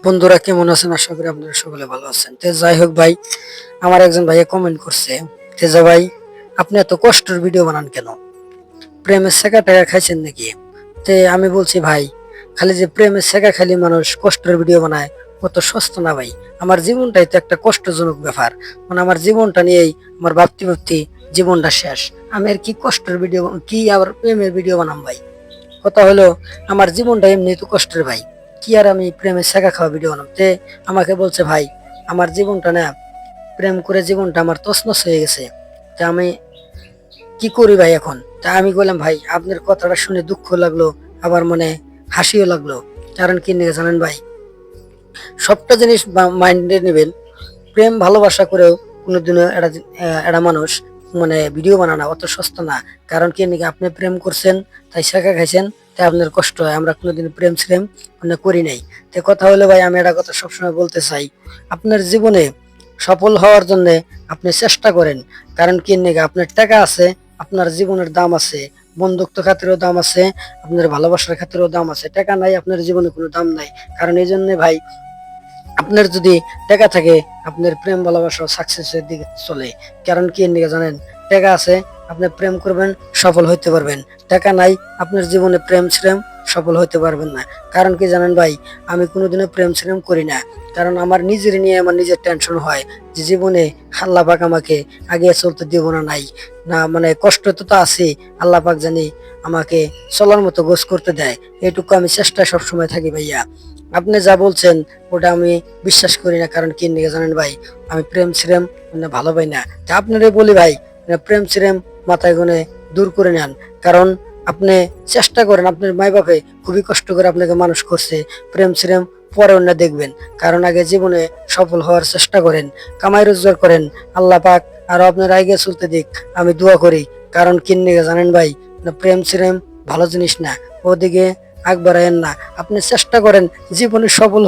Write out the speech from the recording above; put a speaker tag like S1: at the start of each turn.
S1: বন্ধুরা কেমন আছেন? আশা করি আপনারা সকলে ভালো আছেন। যাই হোক ভাই, আমার একজন ভাইয়া কমেন্ট করছে, তেজা ভাই আপনি এত কষ্টের ভিডিও বানান কেন? প্রেমের শেখা টেকা খাইছেন নাকি? আমি বলছি ভাই, খালি যে প্রেমের শেখা খালি মানুষ কষ্টের ভিডিও বানায়, কত সস্তা না ভাই। আমার জীবনটাই তো একটা কষ্টজনক ব্যাপার। মানে আমার জীবনটা নিয়েই আমার ভাবতে ভাবতে জীবনটা শেষ। আমি আর কি কষ্টের ভিডিও, কি আবার প্রেমের ভিডিও বানাম ভাই? কথা হলো, আমার জীবনটা এমনি তো কষ্টের ভাই, কি আর আমি প্রেমের শেখা খাওয়া ভিডিও বানাতে? আমাকে বলছে ভাই, আমার জীবনটা না, প্রেম করে জীবনটা আমার তছনছ হয়ে গেছে। আমি কি করি ভাই এখন? আমি বললাম ভাই, আপনার কথাটা শুনে দুঃখ লাগলো, আবার মনে হাসিও লাগলো। কারণ কি নিয়ে জানেন ভাই, সবটা জিনিস মাইন্ডে নেবেন। প্রেম ভালোবাসা করেও কোনোদিনও একটা মানুষ মানে ভিডিও বানানো অত সস্তা না। কারণ কি নাকি, আপনি প্রেম করছেন তাই শেখা খাইছেন, তাই আপনার কষ্ট হয়। আমরা কোনোদিন প্রেম শ্রেম মানে করি নাই। কথা হলো ভাই, আমি একটা কথা সবসময় বলতে চাই, আপনার জীবনে সফল হওয়ার জন্য আপনি চেষ্টা করেন। কারণ কি নাকি, আপনার টাকা আছে, আপনার জীবনের দাম আছে, বন্ধুত্ব খাতিরও দাম আছে, আপনার ভালোবাসার খাতিরও দাম আছে। টাকা নাই, আপনার জীবনে কোনো দাম নাই। কারণ এই জন্য ভাই, আপনার যদি টাকা থাকে, আপনার প্রেম ভালোবাসা সাকসেসের দিকে চলে। কারণ কি এর জানেন, টাকা আছে, আপনি প্রেম করবেন, সফল হইতে পারবেন। টাকা নাই, আপনার জীবনে প্রেম শ্রেম সফল হইতে পারবেন না। কারণ কি জানেন ভাই, আমি কোনোদিনও প্রেম শ্রেম করি না। কারণ আমার নিজের নিয়ে আমার নিজের টেনশন হয় যে জীবনে আল্লাহ পাক আমাকে আগে চলতে দিব না, নাই না, মানে কষ্ট তো আছে। আল্লাহ পাক জানি আমাকে চলার মতো গোছ করতে দেয়, এইটুকু আমি চেষ্টায় সবসময় থাকি ভাইয়া। আপনি যা বলছেন ওটা আমি বিশ্বাস করি না। কারণ কি নিয়ে জানেন ভাই, আমি প্রেম শ্রেম মানে ভালো পাই না। আপনারে বলি ভাই, প্রেম শ্রেম মাথায় গুনে দূর করে নেন। কারণ আপনি চেষ্টা করেন, আপনার মাই বাপে খুবই কষ্ট করে আপনাকে মানুষ করছে। প্রেম শ্রেম পরে অন্য দেখবেন। কারণ আগে জীবনে সফল হওয়ার চেষ্টা করেন, কামাই রোজগার করেন। আল্লাহ পাক আরো আপনার আগে চলতে দিক, আমি দোয়া করি। কারণ কি নিয়ে জানেন ভাই, প্রেম শ্রেম ভালো জিনিস না, ওদিকে আগ বাড়ায়েন না। আপনি চেষ্টা করেন জীবনে সফল